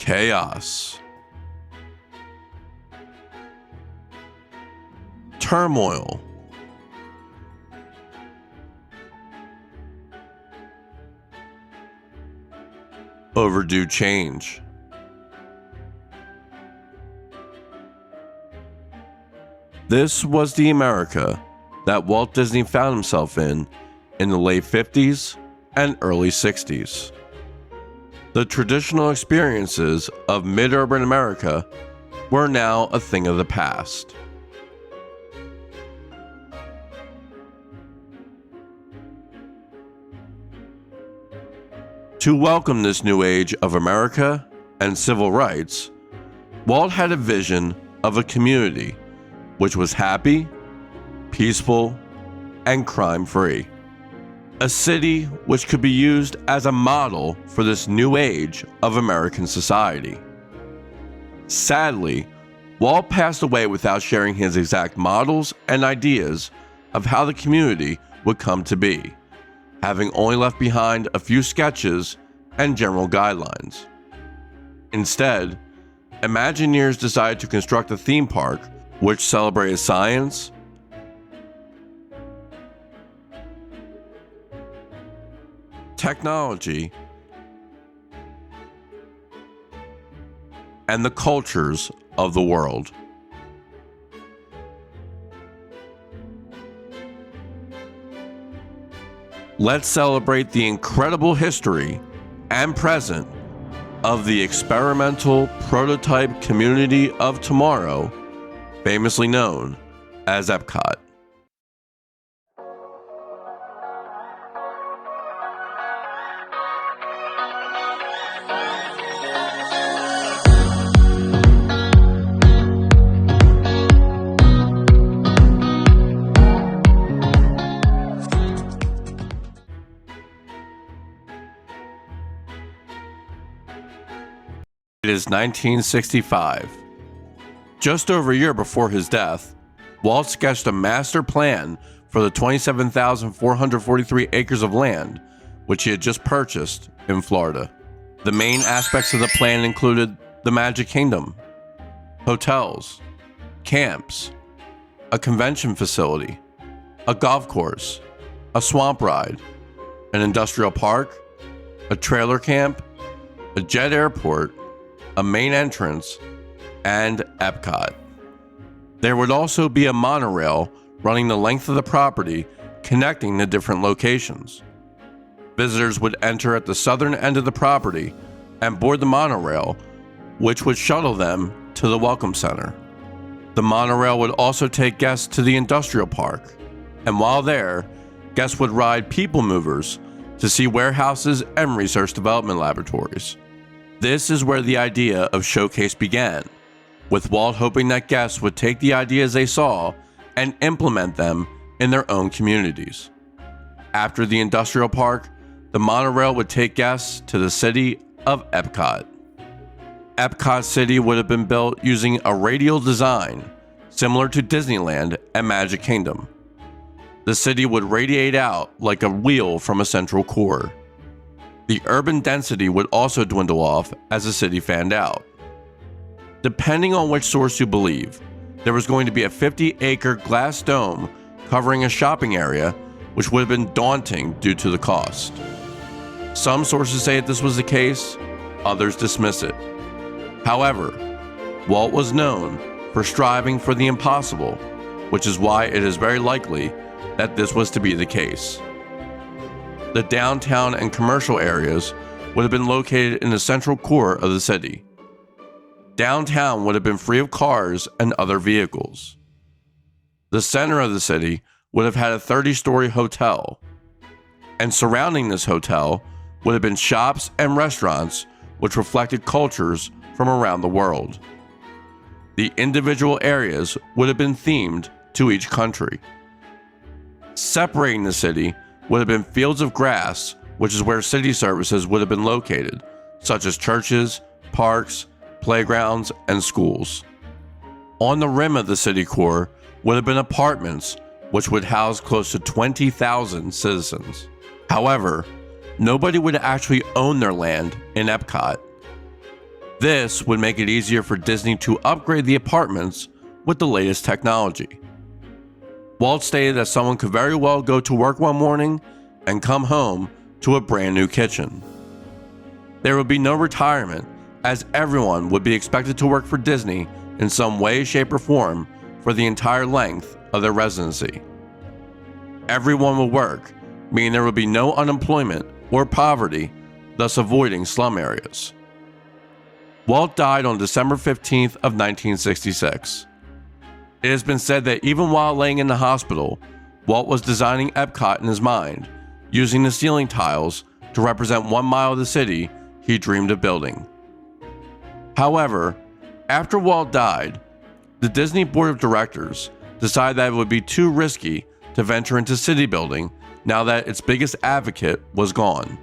Chaos. Turmoil. Overdue change. This was the America that Walt Disney found himself in the late 50s and early 60s. The traditional experiences of mid-urban America were now a thing of the past. To welcome this new age of America and civil rights, Walt had a vision of a community which was happy, peaceful, and crime-free. A city which could be used as a model for this new age of American society. Sadly, Walt passed away without sharing his exact models and ideas of how the community would come to be, having only left behind a few sketches and general guidelines. Instead, Imagineers decided to construct a theme park which celebrated science, technology, and the cultures of the world. Let's celebrate the incredible history and present of the experimental prototype community of tomorrow, famously known as EPCOT. It is 1965. Just over a year before his death, Walt sketched a master plan for the 27,443 acres of land which he had just purchased in Florida. The main aspects of the plan included the Magic Kingdom, hotels, camps, a convention facility, a golf course, a swamp ride, an industrial park, a trailer camp, a jet airport, a main entrance, and EPCOT. There would also be a monorail running the length of the property, connecting the different locations. Visitors would enter at the southern end of the property and board the monorail, which would shuttle them to the Welcome Center. The monorail would also take guests to the industrial park, and while there, guests would ride people movers to see warehouses and research development laboratories. This is where the idea of Showcase began, with Walt hoping that guests would take the ideas they saw and implement them in their own communities. After the industrial park, the monorail would take guests to the city of EPCOT. EPCOT City would have been built using a radial design, similar to Disneyland and Magic Kingdom. The city would radiate out like a wheel from a central core. The urban density would also dwindle off as the city fanned out. Depending on which source you believe, there was going to be a 50-acre glass dome covering a shopping area, which would have been daunting due to the cost. Some sources say that this was the case, others dismiss it. However, Walt was known for striving for the impossible, which is why it is very likely that this was to be the case. The downtown and commercial areas would have been located in the central core of the city. Downtown would have been free of cars and other vehicles. The center of the city would have had a 30-story hotel, and surrounding this hotel would have been shops and restaurants which reflected cultures from around the world. The individual areas would have been themed to each country. Separating the city would have been fields of grass, which is where city services would have been located, such as churches, parks, playgrounds, and schools. On the rim of the city core would have been apartments, which would house close to 20,000 citizens. However, nobody would actually own their land in EPCOT. This would make it easier for Disney to upgrade the apartments with the latest technology. Walt stated that someone could very well go to work one morning and come home to a brand new kitchen. There would be no retirement, as everyone would be expected to work for Disney in some way, shape, or form for the entire length of their residency. Everyone would work, meaning there would be no unemployment or poverty, thus avoiding slum areas. Walt died on December 15th of 1966. It has been said that even while laying in the hospital, Walt was designing EPCOT in his mind, using the ceiling tiles to represent 1 mile of the city he dreamed of building. However, after Walt died, the Disney Board of Directors decided that it would be too risky to venture into city building now that its biggest advocate was gone.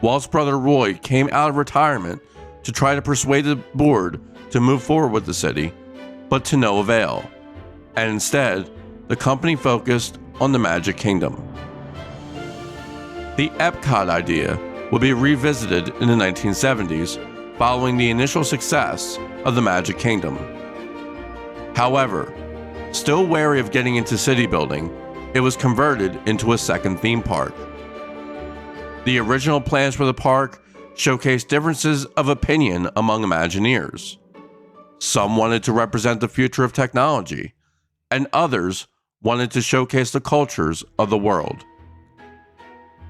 Walt's brother Roy came out of retirement to try to persuade the board to move forward with the city, but to no avail, and instead, the company focused on the Magic Kingdom. The EPCOT idea will be revisited in the 1970s following the initial success of the Magic Kingdom. However, still wary of getting into city building, it was converted into a second theme park. The original plans for the park showcased differences of opinion among Imagineers. Some wanted to represent the future of technology, and others wanted to showcase the cultures of the world.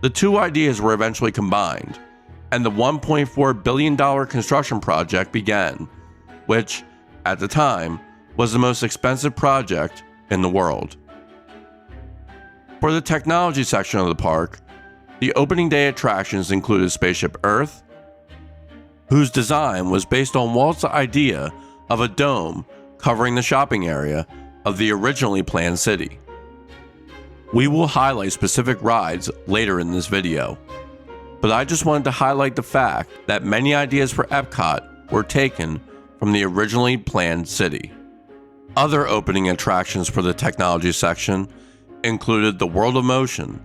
The two ideas were eventually combined, and the $1.4 billion construction project began, which, at the time, was the most expensive project in the world. For the technology section of the park, the opening day attractions included Spaceship Earth, whose design was based on Walt's idea of a dome covering the shopping area of the originally planned city. We will highlight specific rides later in this video, but I just wanted to highlight the fact that many ideas for EPCOT were taken from the originally planned city. Other opening attractions for the technology section included the World of Motion,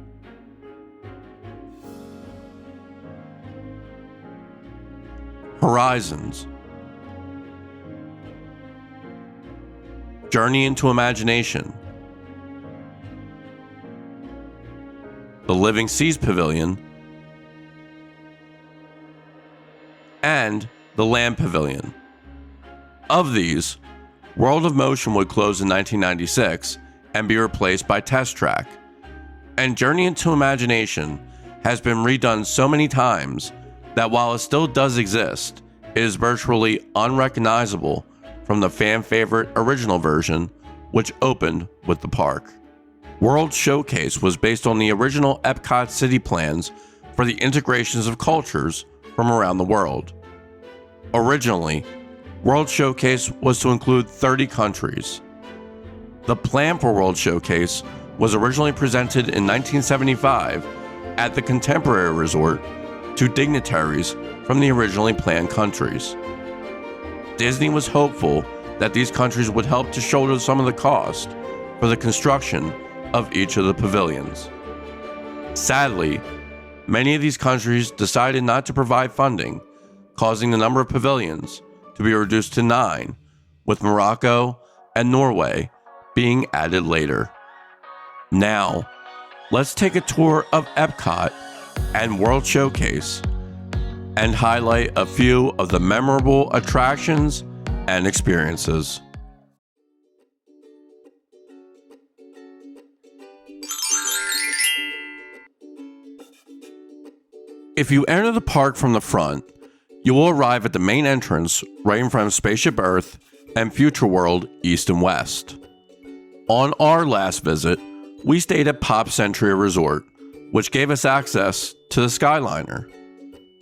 Horizons, Journey into Imagination, the Living Seas Pavilion, and the Land Pavilion. Of these, World of Motion would close in 1996 and be replaced by Test Track, and Journey into Imagination has been redone so many times that while it still does exist, it is virtually unrecognizable from the fan-favorite original version, which opened with the park. World Showcase was based on the original EPCOT city plans for the integrations of cultures from around the world. Originally, World Showcase was to include 30 countries. The plan for World Showcase was originally presented in 1975 at the Contemporary Resort to dignitaries from the originally planned countries. Disney was hopeful that these countries would help to shoulder some of the cost for the construction of each of the pavilions. Sadly, many of these countries decided not to provide funding, causing the number of pavilions to be reduced to 9, with Morocco and Norway being added later. Now, let's take a tour of EPCOT and World Showcase and highlight a few of the memorable attractions and experiences. If you enter the park from the front, you will arrive at the main entrance right in front of Spaceship Earth and Future World East and West. On our last visit, we stayed at Pop Century Resort, which gave us access to the Skyliner.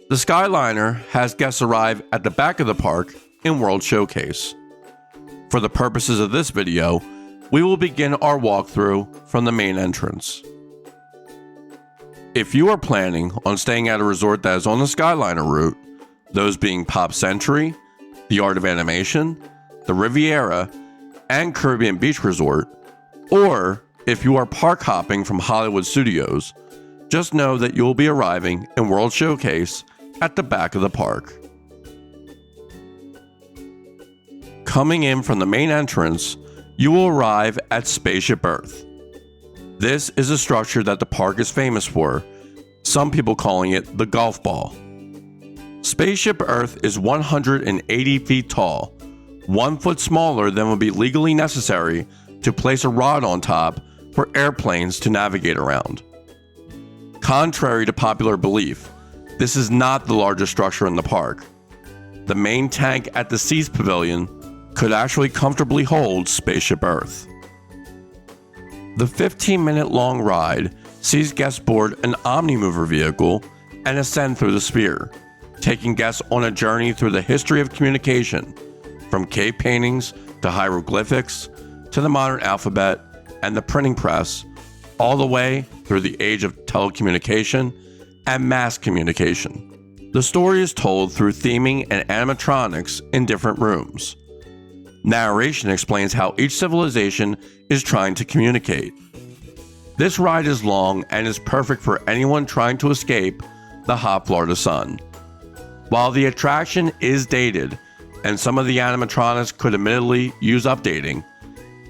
The Skyliner has guests arrive at the back of the park in World Showcase. For the purposes of this video, we will begin our walkthrough from the main entrance. If you are planning on staying at a resort that is on the Skyliner route, those being Pop Century, the Art of Animation, the Riviera, and Caribbean Beach Resort, or if you are park hopping from Hollywood Studios, just know that you will be arriving in World Showcase at the back of the park. Coming in from the main entrance, you will arrive at Spaceship Earth. This is a structure that the park is famous for, some people calling it the golf ball. Spaceship Earth is 180 feet tall, 1 foot smaller than would be legally necessary to place a rod on top for airplanes to navigate around. Contrary to popular belief, this is not the largest structure in the park. The main tank at the Seas Pavilion could actually comfortably hold Spaceship Earth. The 15-minute long ride sees guests board an Omnimover vehicle and ascend through the sphere, taking guests on a journey through the history of communication, from cave paintings to hieroglyphics to the modern alphabet and the printing press, all the way through the age of telecommunication and mass communication. The story is told through theming and animatronics in different rooms. Narration explains how each civilization is trying to communicate. This ride is long and is perfect for anyone trying to escape the hot Florida sun. While the attraction is dated, and some of the animatronics could admittedly use updating,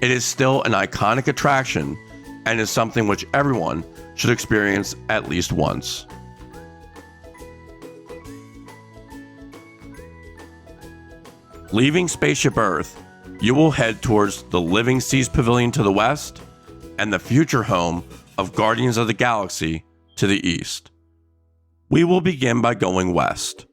it is still an iconic attraction and is something which everyone should experience at least once. Leaving Spaceship Earth, you will head towards the Living Seas Pavilion to the west and the future home of Guardians of the Galaxy to the east. We will begin by going west.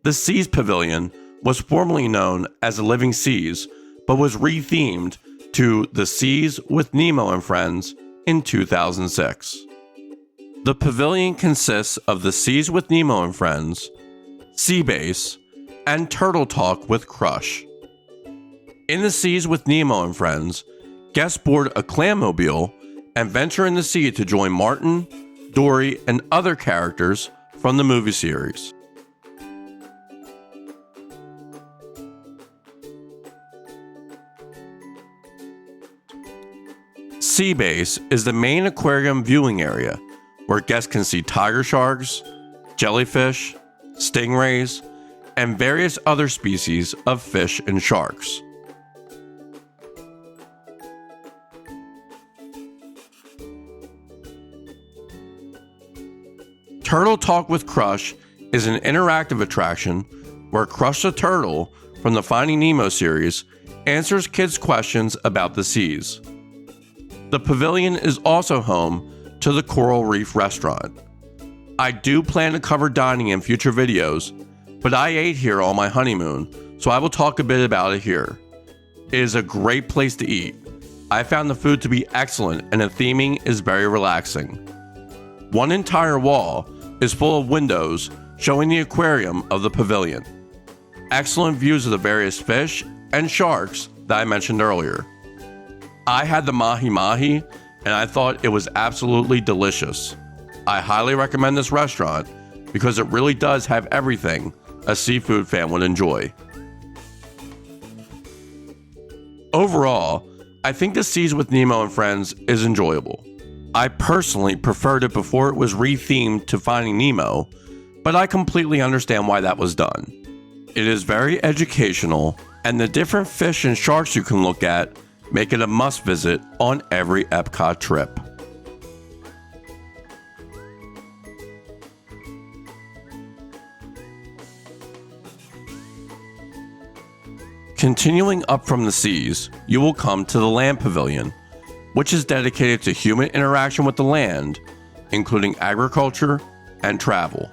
The Seas Pavilion was formerly known as the Living Seas, but was rethemed to The Seas with Nemo and Friends in 2006. The pavilion consists of The Seas with Nemo and Friends, Sea Base, and Turtle Talk with Crush. In The Seas with Nemo and Friends, guests board a clammobile and venture in the sea to join Martin, Dory, and other characters from the movie series. Sea Base is the main aquarium viewing area where guests can see tiger sharks, jellyfish, stingrays, and various other species of fish and sharks. Turtle Talk with Crush is an interactive attraction where Crush the Turtle from the Finding Nemo series answers kids' questions about the seas. The pavilion is also home to the Coral Reef restaurant. I do plan to cover dining in future videos, but I ate here on my honeymoon, so I will talk a bit about it here. It is a great place to eat. I found the food to be excellent and the theming is very relaxing. One entire wall is full of windows showing the aquarium of the pavilion. Excellent views of the various fish and sharks that I mentioned earlier. I had the mahi-mahi and I thought it was absolutely delicious. I highly recommend this restaurant because it really does have everything a seafood fan would enjoy. Overall, I think The Seas with Nemo and Friends is enjoyable. I personally preferred it before it was rethemed to Finding Nemo, but I completely understand why that was done. It is very educational, and the different fish and sharks you can look at make it a must visit on every EPCOT trip. Continuing up from the seas, you will come to the Land Pavilion, which is dedicated to human interaction with the land, including agriculture and travel.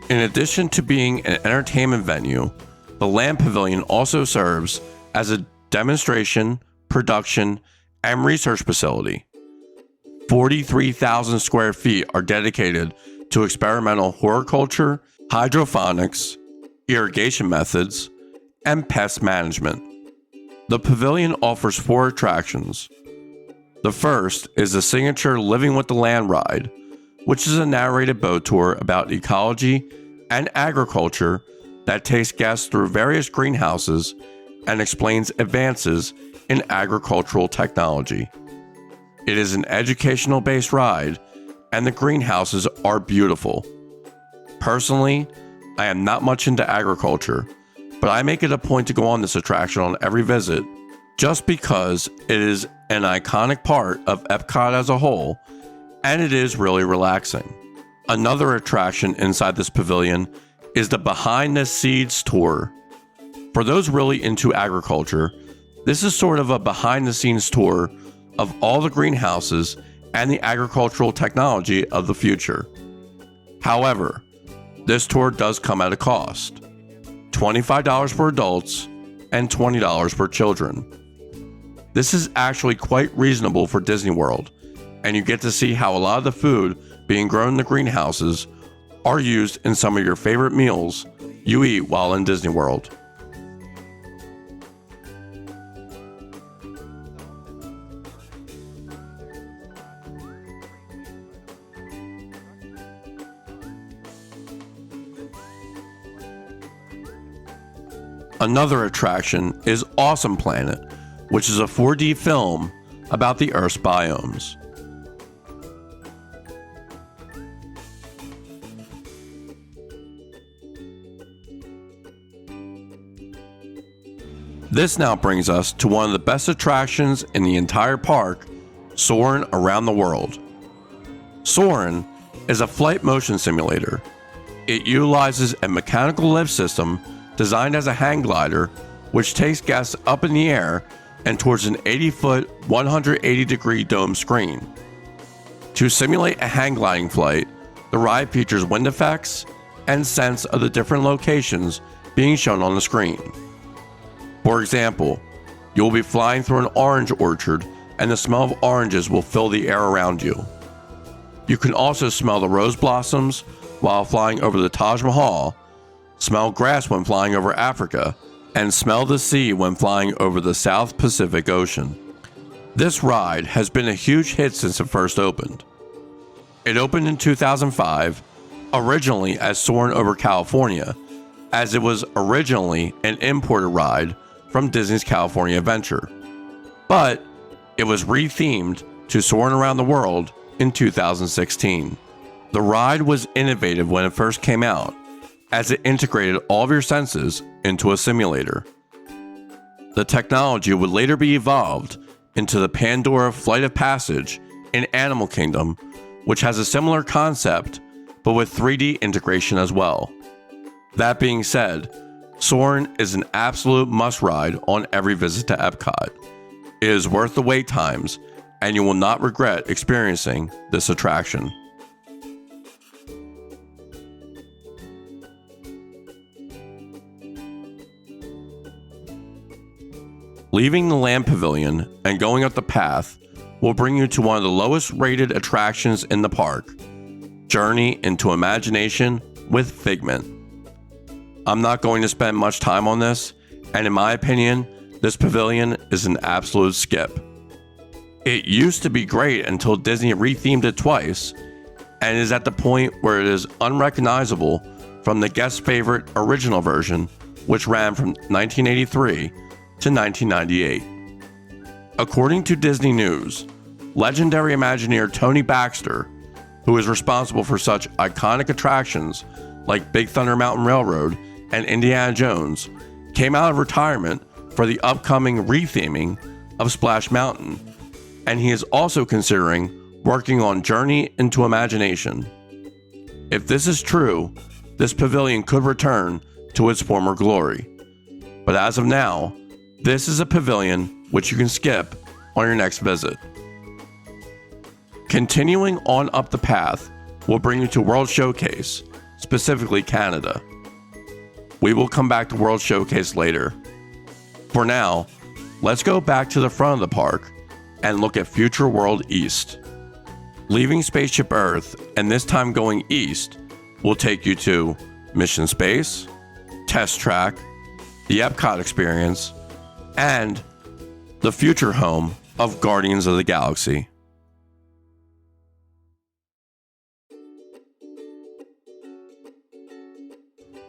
In addition to being an entertainment venue, the Land Pavilion also serves as a demonstration, production, and research facility. 43,000 square feet are dedicated to experimental horticulture, hydroponics, irrigation methods, and pest management. The pavilion offers 4 attractions. The first is the signature Living with the Land ride, which is a narrated boat tour about ecology and agriculture that takes guests through various greenhouses and explains advances in agricultural technology. It is an educational-based ride, and the greenhouses are beautiful. Personally, I am not much into agriculture, but I make it a point to go on this attraction on every visit just because it is an iconic part of EPCOT as a whole, and it is really relaxing. Another attraction inside this pavilion is the Behind the Seeds tour. For those really into agriculture, this is sort of a behind the scenes tour of all the greenhouses and the agricultural technology of the future. However, this tour does come at a cost: $25 for adults and $20 for children. This is actually quite reasonable for Disney World, and you get to see how a lot of the food being grown in the greenhouses are used in some of your favorite meals you eat while in Disney World. Another attraction is Awesome Planet, which is a 4D film about the Earth's biomes. This now brings us to one of the best attractions in the entire park, Soarin' Around the World. Soarin' is a flight motion simulator. It utilizes a mechanical lift system designed as a hang glider, which takes guests up in the air and towards an 80-foot, 180-degree dome screen. To simulate a hang gliding flight, the ride features wind effects and sense of the different locations being shown on the screen. For example, you will be flying through an orange orchard and the smell of oranges will fill the air around you. You can also smell the rose blossoms while flying over the Taj Mahal, smell grass when flying over Africa, and smell the sea when flying over the South Pacific Ocean. This ride has been a huge hit since it first opened. It opened in 2005, originally as Soarin' over California, as it was originally an imported ride from Disney's California Adventure. But it was rethemed to Soarin' Around the World in 2016. The ride was innovative when it first came out, as it integrated all of your senses into a simulator. The technology would later be evolved into the Pandora Flight of Passage in Animal Kingdom, which has a similar concept, but with 3D integration as well. That being said, Soarin' is an absolute must-ride on every visit to EPCOT. It is worth the wait times, and you will not regret experiencing this attraction. Leaving the Land Pavilion and going up the path will bring you to one of the lowest rated attractions in the park, Journey into Imagination with Figment. I'm not going to spend much time on this, and in my opinion, this pavilion is an absolute skip. It used to be great until Disney rethemed it twice, and is at the point where it is unrecognizable from the guest favorite original version, which ran from 1983 to 1998. According to Disney News, legendary Imagineer Tony Baxter, who is responsible for such iconic attractions like Big Thunder Mountain Railroad and Indiana Jones, came out of retirement for the upcoming retheming of Splash Mountain, and he is also considering working on Journey into Imagination. If this is true, this pavilion could return to its former glory. But as of now, this is a pavilion which you can skip on your next visit. Continuing on up the path will bring you to World Showcase, specifically Canada. We will come back to World Showcase later. For now, let's go back to the front of the park and look at Future World East. Leaving Spaceship Earth, and this time going east, will take you to Mission Space, Test Track, the EPCOT Experience, and the future home of Guardians of the Galaxy.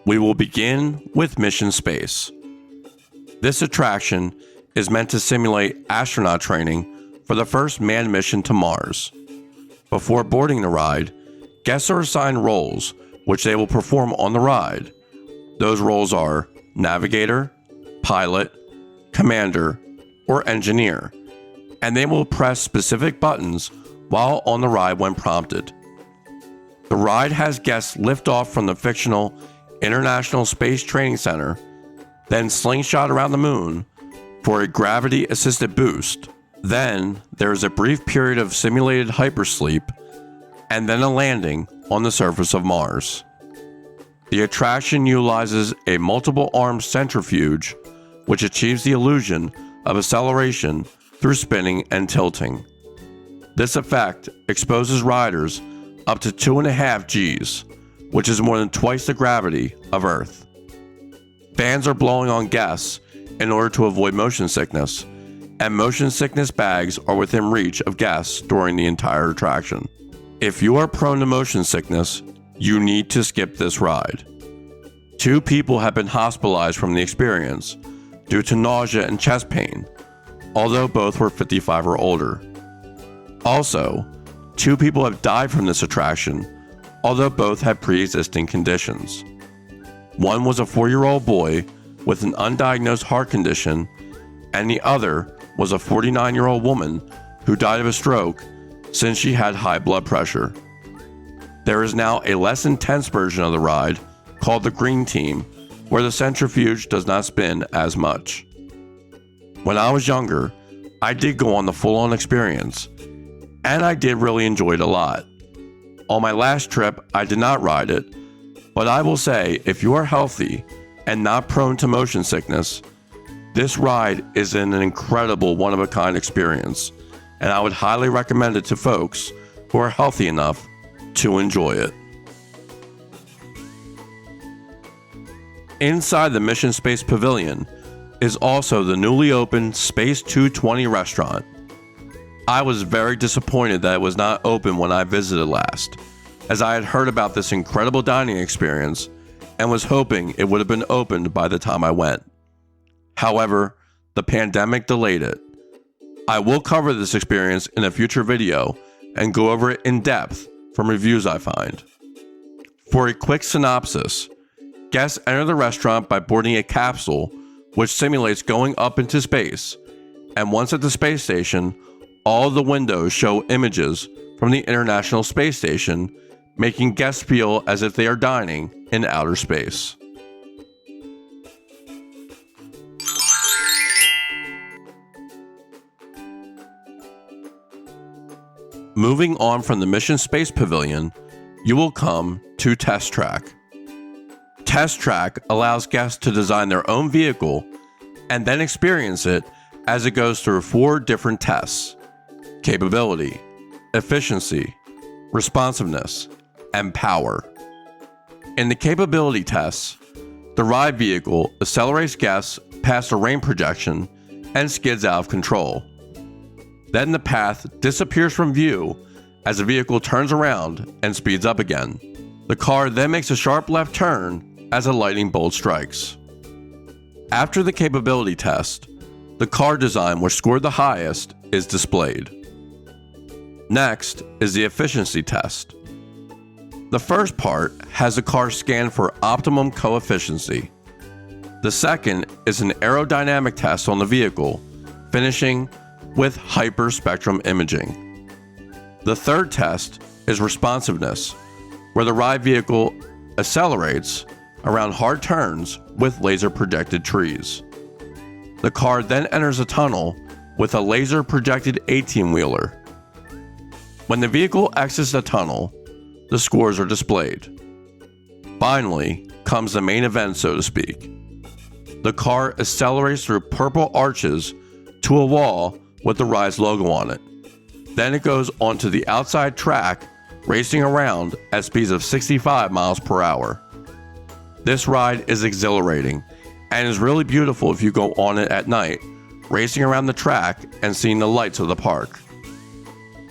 We will begin with Mission Space. This attraction is meant to simulate astronaut training for the first manned mission to Mars. Before boarding the ride, guests are assigned roles which they will perform on the ride. Those roles are navigator, pilot, commander, or engineer, and they will press specific buttons while on the ride when prompted. The ride has guests lift off from the fictional International Space Training Center, then slingshot around the moon for a gravity-assisted boost. Then there is a brief period of simulated hypersleep, and then a landing on the surface of Mars. The attraction utilizes a multiple-armed centrifuge, which achieves the illusion of acceleration through spinning and tilting. This effect exposes riders up to 2.5 Gs, which is more than twice the gravity of Earth. Fans are blowing on guests in order to avoid motion sickness, and motion sickness bags are within reach of guests during the entire attraction. If you are prone to motion sickness, you need to skip this ride. 2 people have been hospitalized from the experience due to nausea and chest pain, although both were 55 or older. Also, 2 people have died from this attraction, although both had pre-existing conditions. One was a 4-year-old boy with an undiagnosed heart condition, and the other was a 49-year-old woman who died of a stroke since she had high blood pressure. There is now a less intense version of the ride called the Green Team, where the centrifuge does not spin as much. When I was younger, I did go on the full-on experience, and I did really enjoy it a lot. On my last trip, I did not ride it, but I will say if you are healthy and not prone to motion sickness, this ride is an incredible one-of-a-kind experience, and I would highly recommend it to folks who are healthy enough to enjoy it. Inside the Mission Space Pavilion is also the newly opened Space 220 restaurant. I was very disappointed that it was not open when I visited last, as I had heard about this incredible dining experience and was hoping it would have been opened by the time I went. However, the pandemic delayed it. I will cover this experience in a future video and go over it in depth from reviews I find. For a quick synopsis, guests enter the restaurant by boarding a capsule which simulates going up into space, and once at the space station, all of the windows show images from the International Space Station, making guests feel as if they are dining in outer space. Moving on from the Mission Space Pavilion, you will come to Test Track. Test Track allows guests to design their own vehicle and then experience it as it goes through 4 different tests: capability, efficiency, responsiveness, and power. In the capability tests, the ride vehicle accelerates guests past a rain projection and skids out of control. Then the path disappears from view as the vehicle turns around and speeds up again. The car then makes a sharp left turn as a lightning bolt strikes. After the capability test, the car design which scored the highest is displayed. Next is the efficiency test. The first part has the car scanned for optimum coefficiency. The second is an aerodynamic test on the vehicle, finishing with hyperspectrum imaging. The third test is responsiveness, where the ride vehicle accelerates around hard turns with laser-projected trees. The car then enters a tunnel with a laser-projected 18-wheeler. When the vehicle exits the tunnel, the scores are displayed. Finally comes the main event, so to speak. The car accelerates through purple arches to a wall with the ride's logo on it. Then it goes onto the outside track, racing around at speeds of 65 miles per hour. This ride is exhilarating and is really beautiful if you go on it at night, racing around the track and seeing the lights of the park.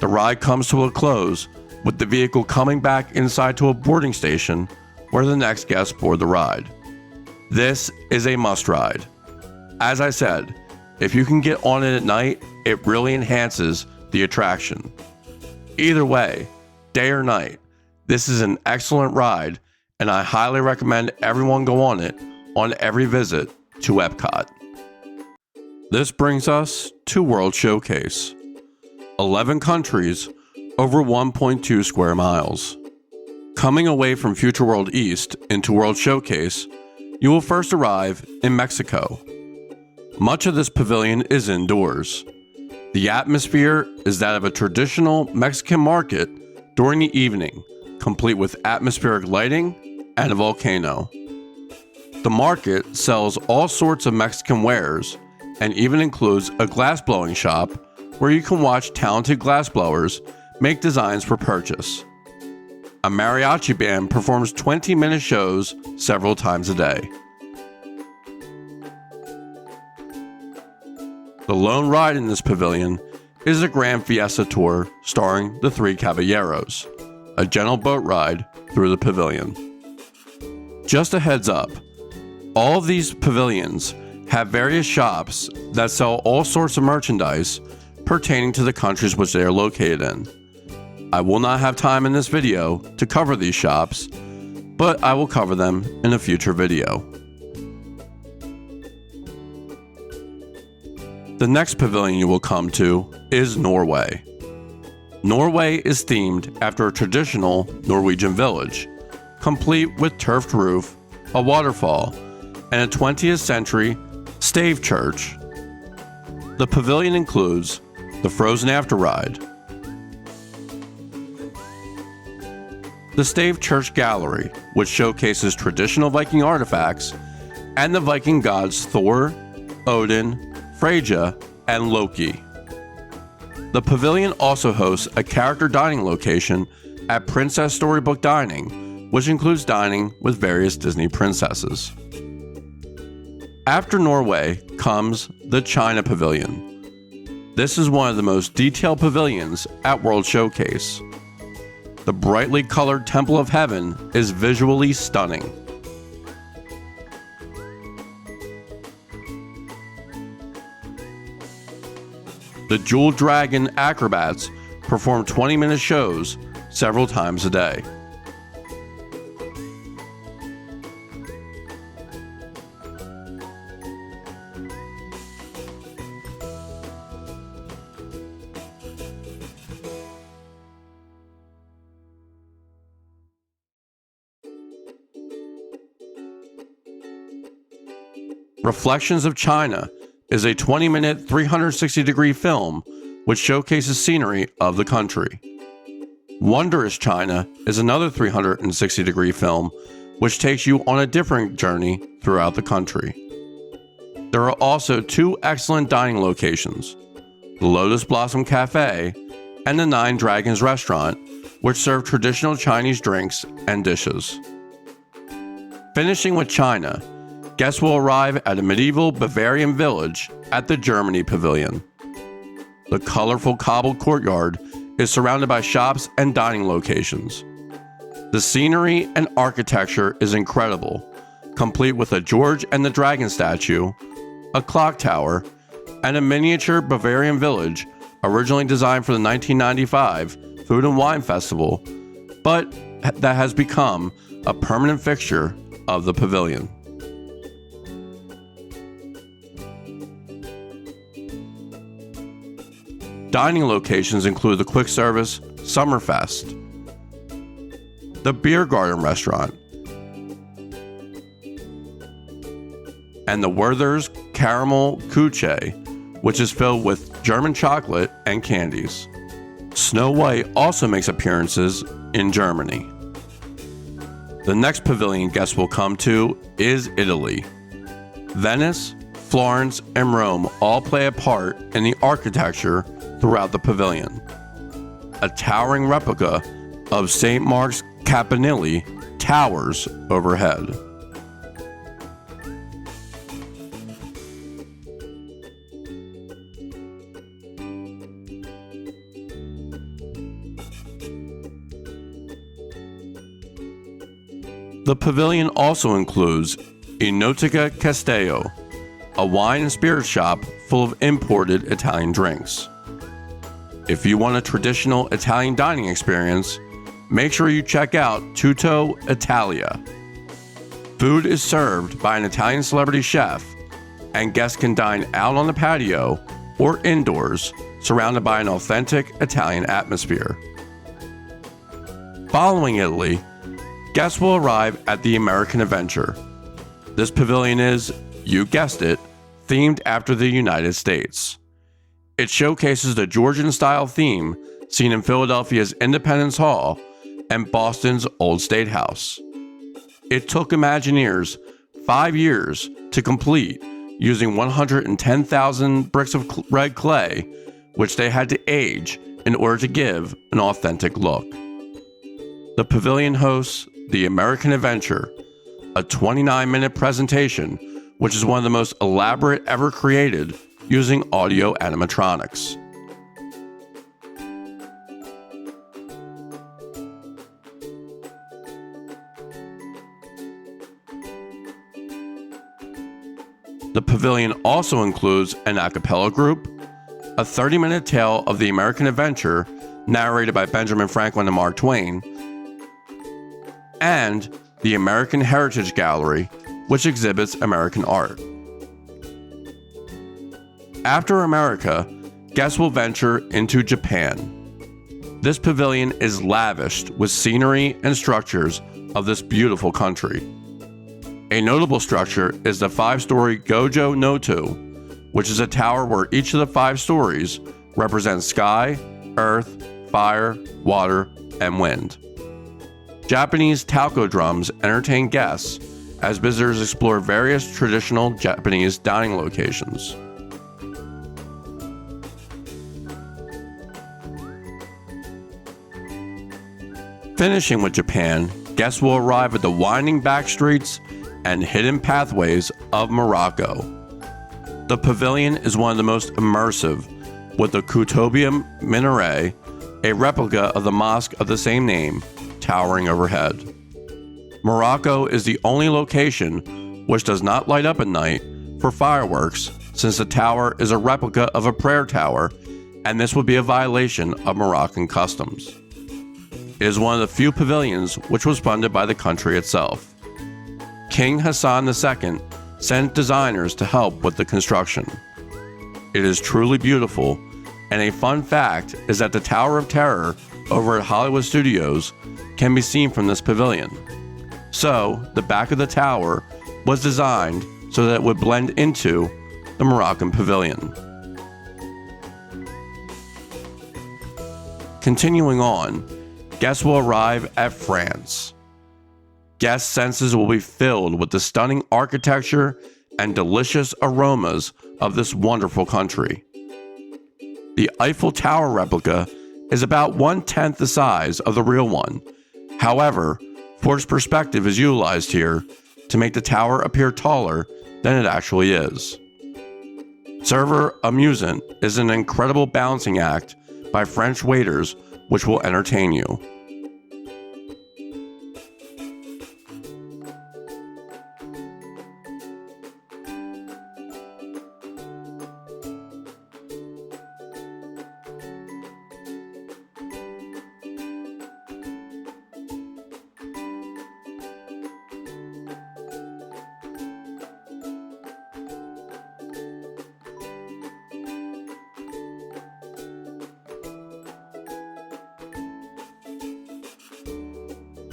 The ride comes to a close with the vehicle coming back inside to a boarding station where the next guests board the ride. This is a must ride. As I said, if you can get on it at night, it really enhances the attraction. Either way, day or night, this is an excellent ride, and I highly recommend everyone go on it on every visit to EPCOT. This brings us to World Showcase. 11 countries, over 1.2 square miles. Coming away from Future World East into World Showcase, you will first arrive in Mexico. Much of this pavilion is indoors. The atmosphere is that of a traditional Mexican market during the evening, complete with atmospheric lighting and a volcano. The market sells all sorts of Mexican wares and even includes a glassblowing shop where you can watch talented glassblowers make designs for purchase. A mariachi band performs 20-minute shows several times a day. The lone ride in this pavilion is a Grand Fiesta Tour starring the Three Caballeros, a gentle boat ride through the pavilion. Just a heads up, all of these pavilions have various shops that sell all sorts of merchandise pertaining to the countries which they are located in. I will not have time in this video to cover these shops, but I will cover them in a future video. The next pavilion you will come to is Norway. Norway is themed after a traditional Norwegian village, complete with turfed roof, a waterfall, and a 20th century stave church. The pavilion includes the Frozen After Ride, the Stave Church Gallery, which showcases traditional Viking artifacts, and the Viking gods Thor, Odin, Freyja, and Loki. The pavilion also hosts a character dining location at Princess Storybook Dining, which includes dining with various Disney princesses. After Norway comes the China Pavilion. This is one of the most detailed pavilions at World Showcase. The brightly colored Temple of Heaven is visually stunning. The Jewel Dragon acrobats perform 20-minute shows several times a day. Reflections of China is a 20-minute 360-degree film which showcases scenery of the country. Wondrous China is another 360-degree film which takes you on a different journey throughout the country. There are also two excellent dining locations, the Lotus Blossom Cafe and the Nine Dragons Restaurant, which serve traditional Chinese drinks and dishes. Finishing with China, guests will arrive at a medieval Bavarian village at the Germany Pavilion. The colorful cobbled courtyard is surrounded by shops and dining locations. The scenery and architecture is incredible, complete with a George and the Dragon statue, a clock tower, and a miniature Bavarian village originally designed for the 1995 Food and Wine Festival, but that has become a permanent fixture of the pavilion. Dining locations include the quick service Summerfest, the Beer Garden Restaurant, and the Werther's Caramel Kuche, which is filled with German chocolate and candies. Snow White also makes appearances in Germany. The next pavilion guests will come to is Italy. Venice, Florence, and Rome all play a part in the architecture throughout the pavilion. A towering replica of St. Mark's Campanile towers overhead. The pavilion also includes Enoteca Castello, a wine and spirits shop full of imported Italian drinks. If you want a traditional Italian dining experience, make sure you check out Tutto Italia. Food is served by an Italian celebrity chef, and guests can dine out on the patio or indoors, surrounded by an authentic Italian atmosphere. Following Italy, guests will arrive at the American Adventure. This pavilion is, you guessed it, themed after the United States. It showcases the Georgian-style theme seen in Philadelphia's Independence Hall and Boston's Old State House. It took Imagineers 5 years to complete, using 110,000 bricks of red clay, which they had to age in order to give an authentic look. The pavilion hosts the American Adventure, a 29-minute presentation, which is one of the most elaborate ever created using audio animatronics. The pavilion also includes an a cappella group, a 30-minute tale of the American Adventure narrated by Benjamin Franklin and Mark Twain, and the American Heritage Gallery, which exhibits American art. After America, guests will venture into Japan. This pavilion is lavished with scenery and structures of this beautiful country. A notable structure is the 5-story Gojo Noto, which is a tower where each of the 5 stories represents sky, earth, fire, water, and wind. Japanese taiko drums entertain guests as visitors explore various traditional Japanese dining locations. Finishing with Japan, guests will arrive at the winding back streets and hidden pathways of Morocco. The pavilion is one of the most immersive, with the Qutobia Minaret, a replica of the mosque of the same name, towering overhead. Morocco is the only location which does not light up at night for fireworks, since the tower is a replica of a prayer tower, and this would be a violation of Moroccan customs. It is one of the few pavilions which was funded by the country itself. King Hassan II sent designers to help with the construction. It is truly beautiful, and a fun fact is that the Tower of Terror over at Hollywood Studios can be seen from this pavilion. So, the back of the tower was designed so that it would blend into the Moroccan pavilion. Continuing on, guests will arrive at France. Guest senses will be filled with the stunning architecture and delicious aromas of this wonderful country. The Eiffel Tower replica is about 1/10 the size of the real one. However, forced perspective is utilized here to make the tower appear taller than it actually is. Server Amusement is an incredible balancing act by French waiters which will entertain you.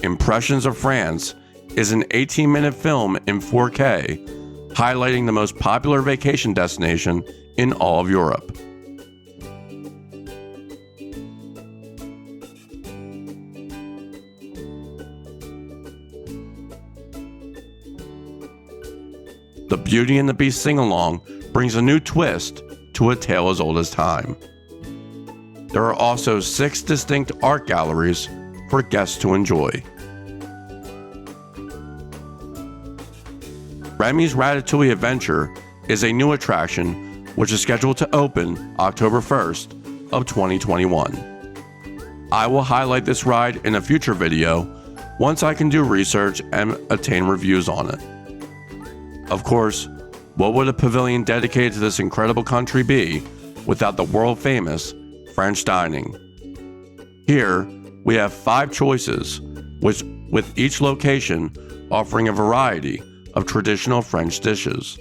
Impressions of France is an 18-minute film in 4K, highlighting the most popular vacation destination in all of Europe. The Beauty and the Beast sing-along brings a new twist to a tale as old as time. There are also 6 distinct art galleries for guests to enjoy. Remy's Ratatouille Adventure is a new attraction which is scheduled to open October 1st of 2021. I will highlight this ride in a future video once I can do research and obtain reviews on it. Of course, what would a pavilion dedicated to this incredible country be without the world-famous French dining? Here, we have 5 choices, which with each location offering a variety of traditional French dishes.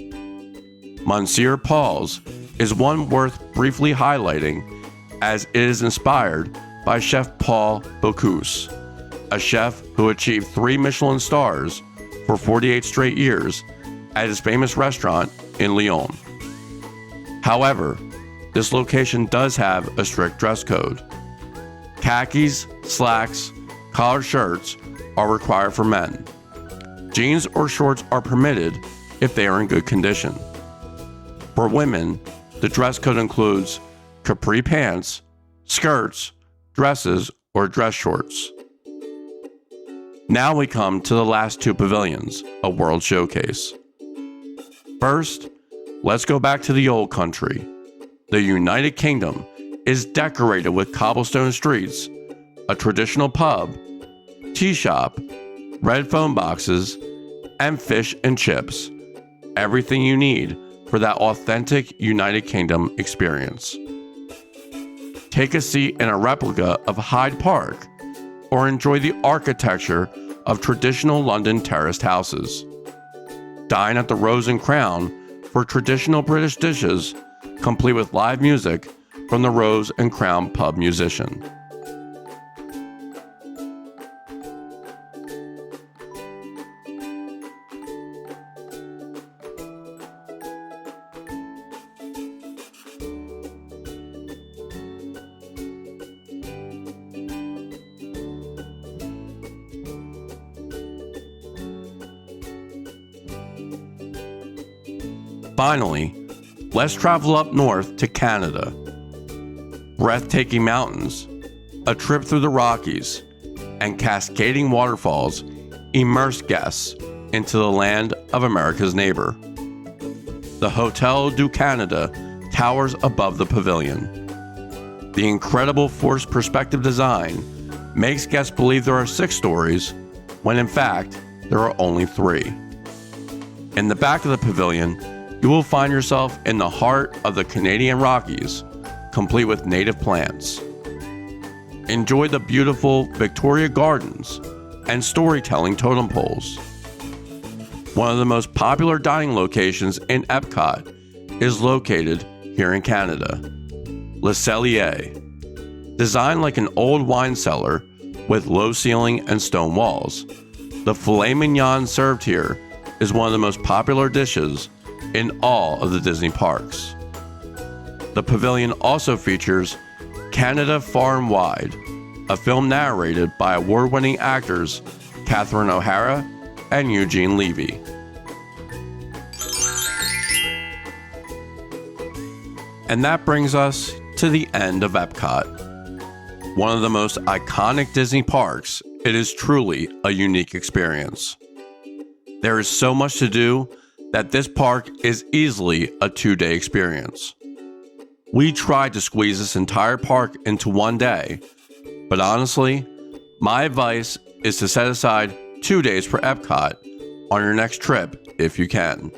Monsieur Paul's is one worth briefly highlighting, as it is inspired by Chef Paul Bocuse, a chef who achieved 3 Michelin stars for 48 straight years at his famous restaurant in Lyon. However, this location does have a strict dress code. Khakis, slacks, collared shirts are required for men. Jeans or shorts are permitted if they are in good condition. For women, the dress code includes capri pants, skirts, dresses, or dress shorts. Now we come to the last 2 pavilions, a World Showcase. First, let's go back to the old country. The United Kingdom is decorated with cobblestone streets, a traditional pub, tea shop, red phone boxes, and fish and chips. Everything you need for that authentic United Kingdom experience. Take a seat in a replica of Hyde Park, or enjoy the architecture of traditional London terraced houses. Dine at the Rose and Crown for traditional British dishes, complete with live music from the Rose and Crown pub musician. Finally, let's travel up north to Canada. Breathtaking mountains, a trip through the Rockies, and cascading waterfalls immerse guests into the land of America's neighbor. The Hotel du Canada towers above the pavilion. The incredible forced perspective design makes guests believe there are 6 stories, when in fact, there are only 3. In the back of the pavilion, you will find yourself in the heart of the Canadian Rockies, complete with native plants. Enjoy the beautiful Victoria Gardens and storytelling totem poles. One of the most popular dining locations in EPCOT is located here in Canada, Le Cellier. Designed like an old wine cellar with low ceiling and stone walls, the filet mignon served here is one of the most popular dishes in all of the Disney parks. The pavilion also features Canada Far and Wide, a film narrated by award-winning actors Catherine O'Hara and Eugene Levy. And that brings us to the end of EPCOT. One of the most iconic Disney parks, it is truly a unique experience. There is so much to do that this park is easily a 2-day experience. We tried to squeeze this entire park into 1 day, but honestly, my advice is to set aside 2 days for EPCOT on your next trip if you can.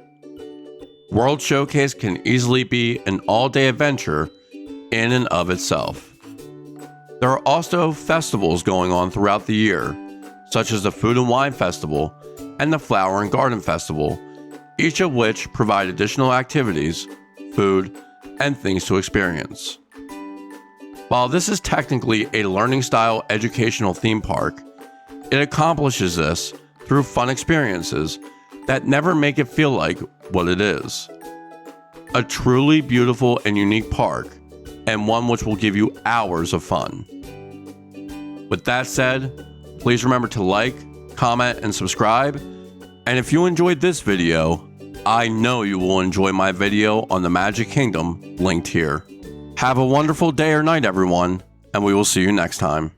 World Showcase can easily be an all-day adventure in and of itself. There are also festivals going on throughout the year, such as the Food and Wine Festival and the Flower and Garden Festival, each of which provide additional activities, food, and things to experience. While this is technically a learning-style educational theme park, it accomplishes this through fun experiences that never make it feel like what it is. A truly beautiful and unique park, and one which will give you hours of fun. With that said, please remember to like, comment, and subscribe. And if you enjoyed this video, I know you will enjoy my video on the Magic Kingdom linked here. Have a wonderful day or night, everyone, and we will see you next time.